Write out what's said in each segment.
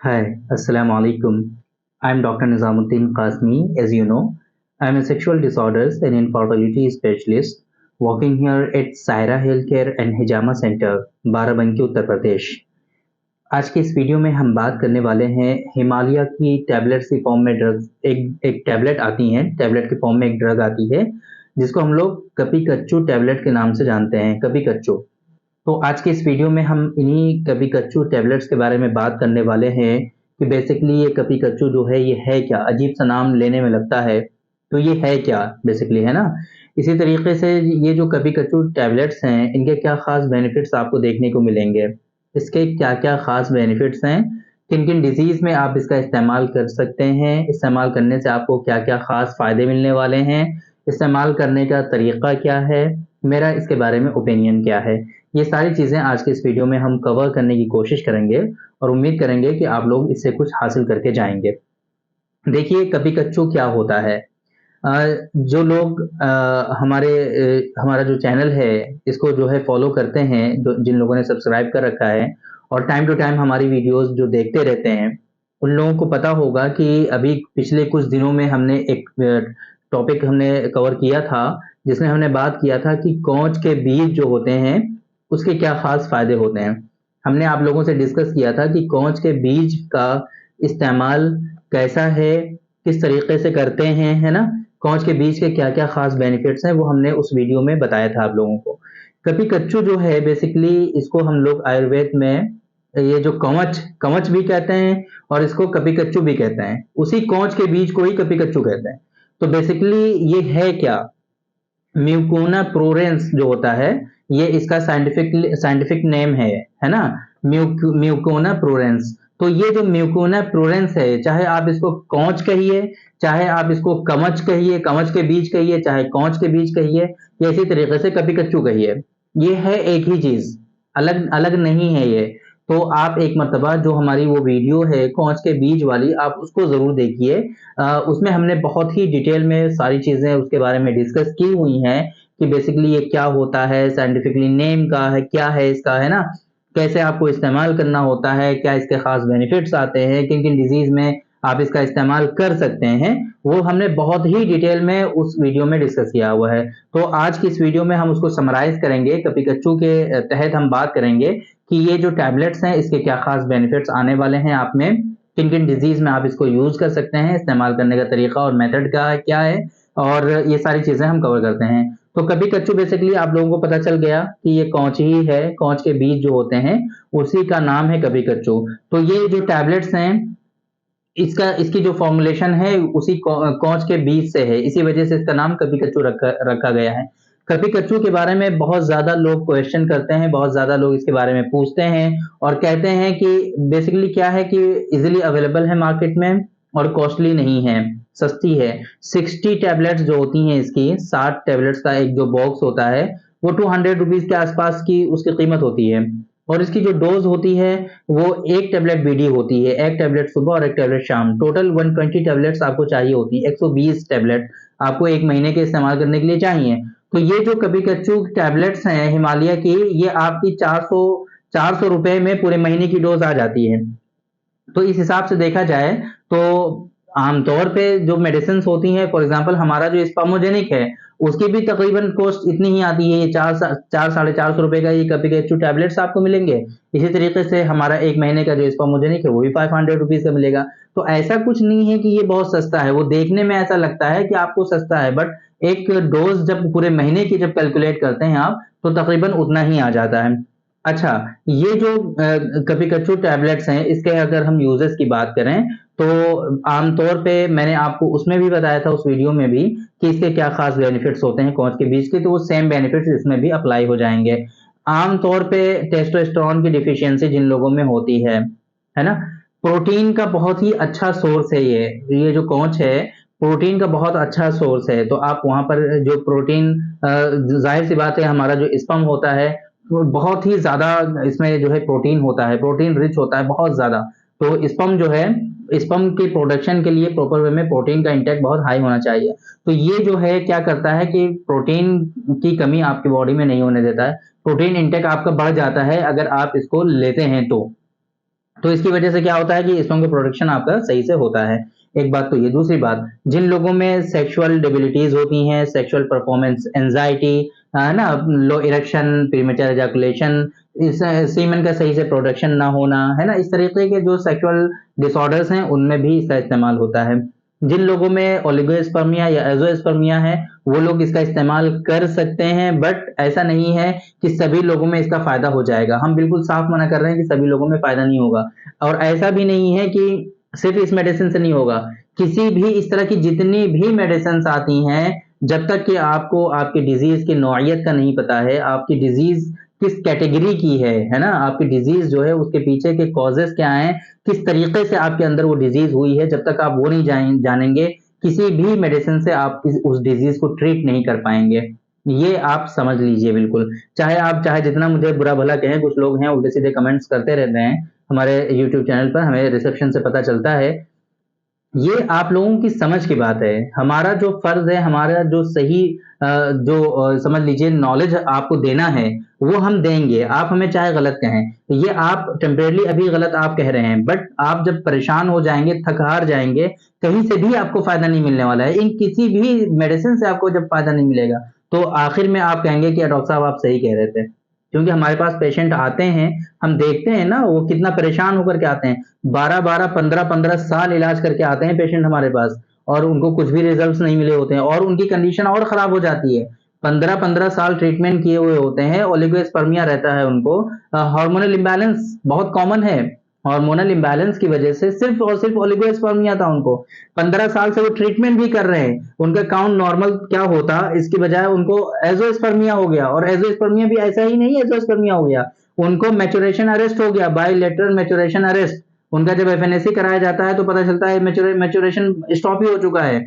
Hi, Assalamu alaikum. I'm Dr. Nizamuddin Qasmi. As you know, I'm a sexual disorders and infertility specialist working here at Saira Healthcare and Hijama Center, Barabanki Uttar Pradesh. आज के इस video में हम बात करने वाले हैं हिमालय की टैबलेट्स की फॉर्म में ड्रग्स एक टैबलेट आती है, टैबलेट के फॉर्म में एक ड्रग आती है जिसको हम लोग कपी कच्चू टैबलेट के नाम से जानते हैं, कपी कच्चू। तो आज के इस वीडियो में हम इन्हीं कपी कच्चू टैबलेट्स के बारे में बात करने वाले हैं कि बेसिकली ये कपी कच्चू जो है ये है क्या। अजीब सा नाम लेने में लगता है, तो ये है क्या बेसिकली, है ना। इसी तरीके से ये जो कपी कच्चू टैबलेट्स हैं इनके क्या खास बेनिफिट्स आपको देखने को मिलेंगे, इसके क्या क्या खास बेनिफिट्स हैं, किन किन डिजीज में आप इसका इस्तेमाल कर सकते हैं, इस्तेमाल करने से आपको क्या क्या खास फायदे मिलने वाले हैं, इस्तेमाल करने का तरीका क्या है, मेरा इसके बारे में ओपिनियन क्या है। ये सारी चीज़ें आज के इस वीडियो में हम कवर करने की कोशिश करेंगे और उम्मीद करेंगे कि आप लोग इससे कुछ हासिल करके जाएंगे। देखिए कपी कच्चू क्या होता है। जो लोग हमारा जो चैनल है इसको जो है फॉलो करते हैं, जिन लोगों ने सब्सक्राइब कर रखा है और टाइम टू टाइम हमारी वीडियोस जो देखते रहते हैं, उन लोगों को पता होगा कि अभी पिछले कुछ दिनों में हमने एक टॉपिक हमने कवर किया था जिसमें हमने बात किया था कि कौच के बीज जो होते हैं उसके क्या खास फायदे होते हैं। हमने आप लोगों से डिस्कस किया था कि कौच के बीज का इस्तेमाल कैसा है, किस तरीके से करते हैं, है ना। कौच के बीज के क्या क्या खास बेनिफिट्स हैं वो हमने उस वीडियो में बताया था आप लोगों को। कपी कच्चू जो है बेसिकली इसको हम लोग आयुर्वेद में ये जो कवच कवच भी कहते हैं और इसको कपी कच्चू भी कहते हैं, उसी कौच के बीज को ही कपी कच्चू कहते हैं। तो बेसिकली ये है क्या, म्यूकोना प्रोरेंस जो होता है ये इसका साइंटिफिक नेम है ना, म्यूकोना प्रोरेंस। तो ये जो म्यूकोना प्रोरेंस है, चाहे आप इसको कौच कहिए, चाहे आप इसको कवच कहिए, कवच के बीज कहिए, चाहे कौच के बीज कहिए, या इसी तरीके से कपी कच्चू कहिए, ये है एक ही चीज, अलग अलग नहीं है ये। तो आप एक मर्तबा जो हमारी वो वीडियो है कौच के बीज वाली, आप उसको जरूर देखिए। उसमें हमने बहुत ही डिटेल में सारी चीजें उसके बारे में डिस्कस की हुई हैं कि बेसिकली ये क्या होता है, साइंटिफिकली नेम का है क्या है इसका, है ना, कैसे आपको इस्तेमाल करना होता है, क्या इसके खास बेनिफिट्स आते हैं, किन किन डिजीज में आप इसका इस्तेमाल कर सकते हैं, वो हमने बहुत ही डिटेल में उस वीडियो में डिस्कस किया हुआ है। तो आज की इस वीडियो में हम उसको समराइज करेंगे, कपी कच्चू के तहत हम बात करेंगे कि ये जो टैबलेट्स हैं इसके क्या खास बेनिफिट्स आने वाले हैं आप में, किन किन डिजीज में आप इसको यूज कर सकते हैं, इस्तेमाल करने का तरीका और मेथड का क्या है, और ये सारी चीजें हम कवर करते हैं। तो कपी कच्चू बेसिकली आप लोगों को पता चल गया कि ये कौच ही है, कौच के बीज जो होते हैं उसी का नाम है कपी कच्चू। तो ये जो टैबलेट्स हैं इसकी जो फॉर्मुलेशन है उसी कौच के बीज से है, इसी वजह से इसका नाम कपी कच्चू रखा गया है। कपी कच्चू के बारे में बहुत ज्यादा लोग क्वेश्चन करते हैं, बहुत ज्यादा लोग इसके बारे में पूछते हैं और कहते हैं कि बेसिकली क्या है कि इजिली अवेलेबल है मार्केट में और कॉस्टली नहीं है, सस्ती है। 60 टैबलेट्स जो होती हैं इसकी, 60 टैबलेट्स का एक जो बॉक्स होता है वो 200 रुपीज के आसपास की उसकी कीमत होती है। और इसकी जो डोज होती है वो एक टैबलेट बीडी होती है, एक टैबलेट सुबह और एक टैबलेट शाम, टोटल 120 टैबलेट्स आपको चाहिए होती है, 120 टैबलेट आपको एक महीने के इस्तेमाल करने के लिए चाहिए। तो ये जो कपी कच्चू टैबलेट्स हैं हिमालय की, ये आपकी 400 रुपए में पूरे महीने की डोज आ जाती है। तो इस हिसाब से देखा जाए तो आमतौर पे जो मेडिसिन होती हैं, फॉर एग्जांपल हमारा जो स्पामोजेनिक है उसकी भी तकरीबन कॉस्ट इतनी ही आती है, ये 400-450 रुपए का ये कपी के टैबलेट्स आपको मिलेंगे। इसी तरीके से हमारा एक महीने का जो स्पामोजेनिक है वो भी 500 रुपीज का मिलेगा। तो ऐसा कुछ नहीं है कि ये बहुत सस्ता है, वो देखने में ऐसा लगता है कि आपको सस्ता है, बट एक डोज जब पूरे महीने की जब कैलकुलेट करते हैं आप तो तकरीबन उतना ही आ जाता है। अच्छा, ये जो कपी कच्चू टैबलेट्स हैं इसके अगर हम यूजेस की बात करें तो आमतौर पे मैंने आपको उसमें भी बताया था उस वीडियो में भी कि इसके क्या खास बेनिफिट्स होते हैं कौच के बीज के, तो वो सेम बेनिफिट्स इसमें भी अप्लाई हो जाएंगे। आमतौर पे टेस्टोस्टेरोन की डिफिशियंसी जिन लोगों में होती है ना, प्रोटीन का बहुत ही अच्छा सोर्स है ये जो कौच है, प्रोटीन का बहुत अच्छा सोर्स है। तो आप वहां पर जो प्रोटीन, जाहिर सी बात है हमारा जो स्पर्म होता है वो बहुत ही ज्यादा इसमें जो है प्रोटीन होता है, प्रोटीन रिच होता है बहुत ज्यादा। तो स्पर्म जो है, स्पर्म की प्रोडक्शन के लिए प्रॉपर वे में प्रोटीन का इंटेक बहुत हाई होना चाहिए। तो ये जो है क्या करता है कि प्रोटीन की कमी आपकी बॉडी में नहीं होने देता है, प्रोटीन इंटेक आपका बढ़ जाता है अगर आप इसको लेते हैं तो। तो इसकी वजह से क्या होता है कि स्पर्म का प्रोडक्शन आपका सही से होता है। एक बात तो ये। दूसरी बात, जिन लोगों में सेक्सुअल डिबिलिटीज होती हैं, सेक्सुअल परफॉर्मेंस एंजाइटी, है ना, लो इरेक्शन, प्रीमेच्योर एजाकुलेशन, इस सीमन का सही से प्रोडक्शन ना होना, है ना, इस तरीके के जो सेक्सुअल डिसऑर्डर्स हैं उनमें भी इसका इस्तेमाल होता है। जिन लोगों में ओलिगोस्पर्मिया या एजोस्पर्मिया है वो लोग इसका इस्तेमाल कर सकते हैं, बट ऐसा नहीं है कि सभी लोगों में इसका फायदा हो जाएगा। हम बिल्कुल साफ मना कर रहे हैं कि सभी लोगों में फायदा नहीं होगा। और ऐसा भी नहीं है कि सिर्फ इस मेडिसिन से नहीं होगा। किसी भी इस तरह की जितनी भी मेडिसिन आती हैं, जब तक कि आपको आपकी डिजीज की नौइयत का नहीं पता है, आपकी डिजीज किस कैटेगरी की है ना, आपकी डिजीज जो है उसके पीछे के कॉजेस क्या हैं, किस तरीके से आपके अंदर वो डिजीज हुई है, जब तक आप वो नहीं जानेंगे, किसी भी मेडिसिन से आप उस डिजीज को ट्रीट नहीं कर पाएंगे। ये आप समझ लीजिए बिल्कुल। चाहे जितना मुझे बुरा भला कहें, कुछ लोग हैं उल्टे सीधे कमेंट्स करते रहते हैं हमारे यूट्यूब चैनल पर, हमें रिसेप्शन से पता चलता है। ये आप लोगों की समझ की बात है। हमारा जो फर्ज है, हमारा जो सही समझ लीजिए नॉलेज आपको देना है वो हम देंगे। आप हमें चाहे गलत कहें, ये आप टेम्परेली अभी गलत आप कह रहे हैं, बट आप जब परेशान हो जाएंगे, थक हार जाएंगे, कहीं से भी आपको फायदा नहीं मिलने वाला है। इन किसी भी मेडिसिन से आपको जब फायदा नहीं मिलेगा तो आखिर में आप कहेंगे कि डॉक्टर साहब आप सही कह रहे थे। क्योंकि हमारे पास पेशेंट आते हैं, हम देखते हैं ना वो कितना परेशान होकर के आते हैं। 12-12, 15-15 साल इलाज करके आते हैं पेशेंट हमारे पास, और उनको कुछ भी रिजल्ट्स नहीं मिले होते हैं और उनकी कंडीशन और खराब हो जाती है। 15-15 साल ट्रीटमेंट किए हुए होते हैं, ओलिगोस्पर्मिया रहता है उनको, हार्मोनल इम्बैलेंस बहुत कॉमन है। हार्मोनल इम्बैलेंस की वजह से सिर्फ और सिर्फ ओलिगोस्पर्मिया था उनको। 15 साल से वो ट्रीटमेंट भी कर रहे हैं, उनका काउंट नॉर्मल क्या होता, इसकी बजाय उनको एजोस्पर्मिया हो गया। और एजोस्पर्मिया भी ऐसा ही नहीं एजोस्पर्मिया हो गया, उनको मैचुरेशन अरेस्ट हो गया, बायलैटरल मैचुरेशन अरेस्ट। उनका जब एफएनएसी कराया जाता है तो पता चलता है मैचुरेशन स्टॉप ही हो चुका है,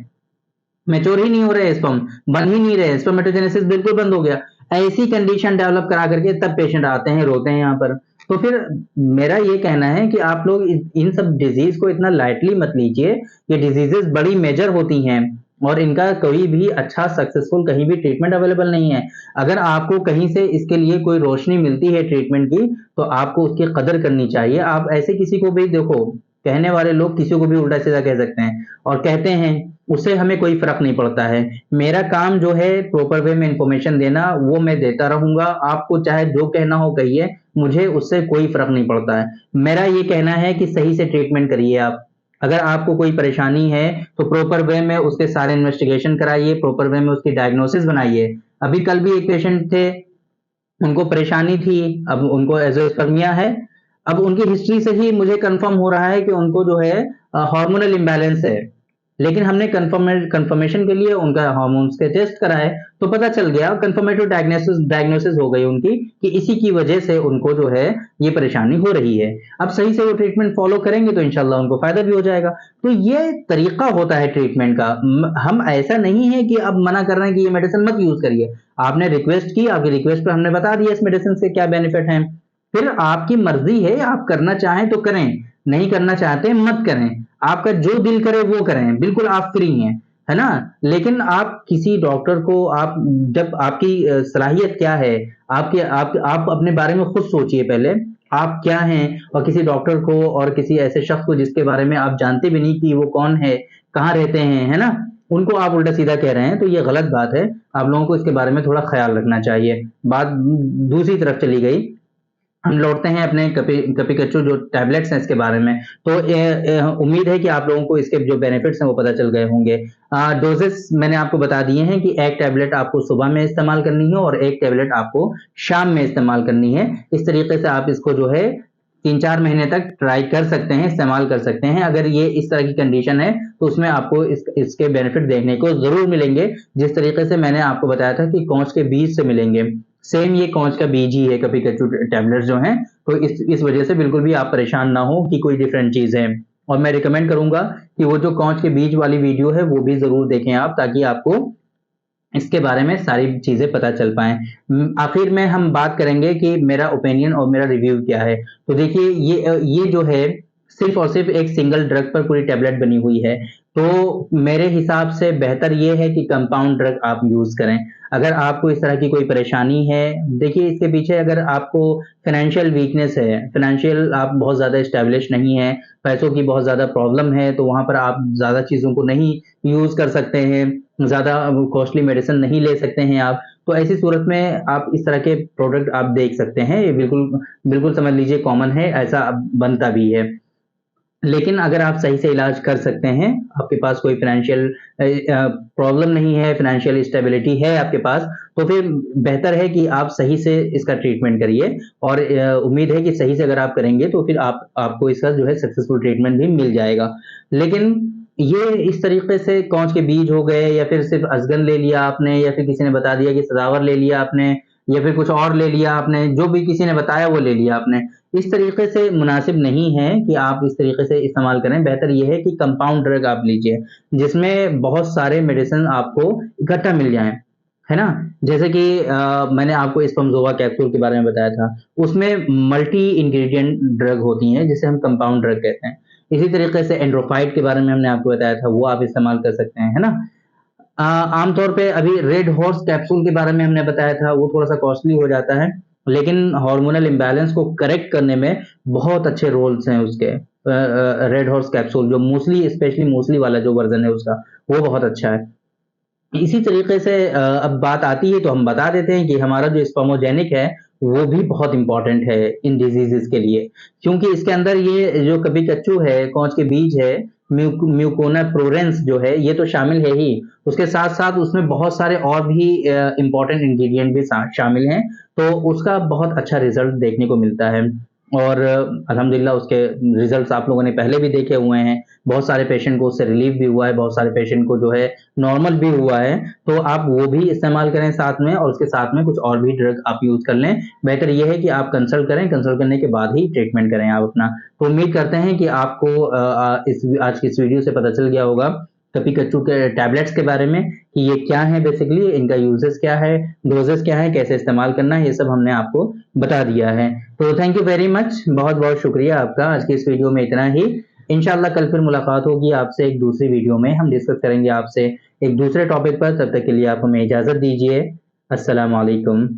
मैच्योर ही नहीं हो रहे स्पर्म, बन ही नहीं रहे, स्पर्मेटोजेनेसिस बिल्कुल बंद हो गया। ऐसी कंडीशन डेवलप करा करके तब पेशेंट आते हैं, रोते हैं यहाँ पर। तो फिर मेरा ये कहना है कि आप लोग इन सब डिजीज को इतना लाइटली मत लीजिए। ये डिजीजेस बड़ी मेजर होती हैं और इनका कोई भी अच्छा सक्सेसफुल कहीं भी ट्रीटमेंट अवेलेबल नहीं है। अगर आपको कहीं से इसके लिए कोई रोशनी मिलती है ट्रीटमेंट की, तो आपको उसकी कदर करनी चाहिए। आप ऐसे किसी को भी देखो, कहने वाले लोग किसी को भी उल्टा सीधा कह सकते हैं और कहते हैं, उससे हमें कोई फर्क नहीं पड़ता है। मेरा काम जो है प्रॉपर वे में इंफॉर्मेशन देना, वो मैं देता रहूंगा। आपको चाहे जो कहना हो कहिए, मुझे उससे कोई फर्क नहीं पड़ता है। मेरा ये कहना है कि सही से ट्रीटमेंट करिए आप। अगर आपको कोई परेशानी है तो प्रॉपर वे में उसके सारे इन्वेस्टिगेशन कराइए, प्रॉपर वे में उसकी डायग्नोसिस बनाइए। अभी कल भी एक पेशेंट थे, उनको परेशानी थी, अब उनको एजोस्पर्मिया है। अब उनकी हिस्ट्री से ही मुझे कंफर्म हो रहा है कि उनको जो है हार्मोनल इम्बैलेंस है। लेकिन हमने कंफर्मेशन के लिए उनका हार्मोन्स के टेस्ट कराए, तो पता चल गया, कंफर्मेटिव डायग्नोसिस हो गई उनकी कि इसी की वजह से उनको जो है ये परेशानी हो रही है। अब सही से वो ट्रीटमेंट फॉलो करेंगे तो इंशाल्लाह उनको फायदा भी हो जाएगा। तो ये तरीका होता है ट्रीटमेंट का। हम ऐसा नहीं है कि अब मना कर रहे हैं कि ये मेडिसिन मत यूज करिए। आपने रिक्वेस्ट की, आपकी रिक्वेस्ट पर हमने बता दिया इस मेडिसिन से क्या बेनिफिट है। फिर आपकी मर्जी है, आप करना चाहें तो करें, नहीं करना चाहते मत करें। आपका जो दिल करे वो करें, बिल्कुल आप फ्री हैं, है ना। लेकिन आप किसी डॉक्टर को, आप जब आपकी सलाहियत क्या है, आपके आप अपने बारे में खुद सोचिए पहले, आप क्या हैं। और किसी डॉक्टर को और किसी ऐसे शख्स को जिसके बारे में आप जानते भी नहीं कि वो कौन है, कहाँ रहते हैं, है ना, उनको आप उल्टा सीधा कह रहे हैं, तो ये गलत बात है। आप लोगों को इसके बारे में थोड़ा ख्याल रखना चाहिए। बात दूसरी तरफ चली गई, हम लौटते हैं अपने कपी कच्चू जो टैबलेट्स हैं इसके बारे में। तो उम्मीद है कि आप लोगों को इसके जो बेनिफिट्स हैं वो पता चल गए होंगे। डोजेस मैंने आपको बता दिए हैं कि एक टैबलेट आपको सुबह में इस्तेमाल करनी है और एक टैबलेट आपको शाम में इस्तेमाल करनी है। इस तरीके से आप इसको जो है 3-4 महीने तक ट्राई कर सकते हैं, इस्तेमाल कर सकते हैं। अगर ये इस तरह की कंडीशन है तो उसमें आपको इसके बेनिफिट देखने को जरूर मिलेंगे, जिस तरीके से मैंने आपको बताया था कि कौच के बीज से मिलेंगे। सेम ये कौच का बीज ही है कपी कच्चू टैबलेट जो हैं। तो इस वजह से बिल्कुल भी आप परेशान ना हो कि कोई डिफरेंट चीज है। और मैं रिकमेंड करूंगा कि वो जो कौच के बीज वाली वीडियो है वो भी जरूर देखें आप, ताकि आपको इसके बारे में सारी चीजें पता चल पाए। आखिर में हम बात करेंगे कि मेरा ओपिनियन और मेरा रिव्यू क्या है। तो देखिए, ये जो है सिर्फ और सिर्फ एक सिंगल ड्रग पर पूरी टैबलेट बनी हुई है। तो मेरे हिसाब से बेहतर ये है कि कंपाउंड ड्रग आप यूज़ करें। अगर आपको इस तरह की कोई परेशानी है, देखिए इसके पीछे अगर आपको फाइनेंशियल वीकनेस है, फाइनेंशियल आप बहुत ज़्यादा एस्टेब्लिश नहीं है, पैसों की बहुत ज़्यादा प्रॉब्लम है, तो वहाँ पर आप ज़्यादा चीज़ों को नहीं यूज़ कर सकते हैं, ज़्यादा कॉस्टली मेडिसिन नहीं ले सकते हैं आप, तो ऐसी सूरत में आप इस तरह के प्रोडक्ट आप देख सकते हैं। ये बिल्कुल बिल्कुल समझ लीजिए कॉमन है, ऐसा अब बनता भी है। लेकिन अगर आप सही से इलाज कर सकते हैं, आपके पास कोई फाइनेंशियल प्रॉब्लम नहीं है, फाइनेंशियल स्टेबिलिटी है आपके पास, तो फिर बेहतर है कि आप सही से इसका ट्रीटमेंट करिए और उम्मीद है कि सही से अगर आप करेंगे तो फिर आपको इसका जो है सक्सेसफुल ट्रीटमेंट भी मिल जाएगा। लेकिन ये इस तरीके से कौच के बीज हो गए या फिर सिर्फ़ अज़गन ले लिया आपने या फिर किसी ने बता दिया कि सदावर ले लिया आपने या फिर कुछ और ले लिया आपने, जो भी किसी ने बताया वो ले लिया आपने। इस तरीके से मुनासिब नहीं है कि आप इस तरीके से इस्तेमाल करें, बेहतर ये है कि कंपाउंड ड्रग आप लीजिए, जिसमें बहुत सारे मेडिसिन आपको इकट्ठा मिल जाएँ, है ना? जैसे कि मैंने आपको स्पमज़ोवा कैप्सूल के बारे में बताया था, उसमें मल्टी इंग्रीडिएंट ड्रग होती हैं, जिसे हम कंपाउंड ड्रग कहते हैं। इसी तरीके से एंड्रोफाइट के बारे में हमने आपको बताया था, वो आप इस्तेमाल कर सकते हैं, है ना? आमतौर पे अभी रेड हॉर्स कैप्सूल के बारे में हमने बताया था, वो थोड़ा-सा कॉस्टली हो जाता है, लेकिन हार्मोनल इम्बैलेंस को करेक्ट करने में बहुत अच्छे रोल्स हैं उसके। रेड हॉर्स कैप्सूल जो मूसली स्पेशली मूसली वाला जो वर्ज़न है उसका, वो बहुत अच्छा है। इसी तरीके से अब बात आती है तो हम बता देते हैं कि हमारा जो स्पर्मोजेनिक है, वो भी बहुत इम्पोर्टेंट है इन डिज़ीज़ेज़ के लिए। क्योंकि इसके अंदर ये जो कभी कच्चू है, कौच के बीज है, म्यूकोना प्रोरेंस जो है, ये तो शामिल है ही। उसके साथ-साथ उसमें बहुत सारे और भी इम्पोर्टेंट इंग्रीडिएंट भी शामिल हैं, तो उसका बहुत अच्छा रिज़ल्ट देखने को मिलता है। और अल्हम्दुलिल्लाह उसके रिज़ल्ट्स आप लोगों ने पहले भी देखे हुए हैं। बहुत सारे पेशेंट को उससे रिलीफ़ भी हुआ है, बहुत सारे पेशेंट को जो है नॉर्मल भी हुआ है, तो आप वो भी इस्तेमाल करें साथ में और उसके साथ में कुछ और भी ड्रग आप यूज़ कर लें। बेहतर ये है कि आप कंसल्ट करें, कंसल्ट करने के बाद ही ट्रीटमेंट करें आप अपना। तो उम्मीद करते हैं कि आपको इस आज की इस वीडियो से पता चल गया होगा कपी-कच्चू के टैबलेट्स के बारे में कि ये क्या है बेसिकली, इनका यूज़ेज़ क्या है, डोज़ेज़ क्या है, कैसे इस्तेमाल करना है, ये सब हमने आपको बता दिया है। तो थैंक यू वेरी मच, बहुत-बहुत शुक्रिया आपका। आज की इस वीडियो में इतना ही। इंशाअल्लाह कल फिर मुलाकात होगी आपसे एक दूसरी वीडियो में। हम डिस्कस करेंगे आपसे एक दूसरे टॉपिक पर, तब तक के लिए आप हमें इजाज़त दीजिए। अस्सलाम वालेकुम।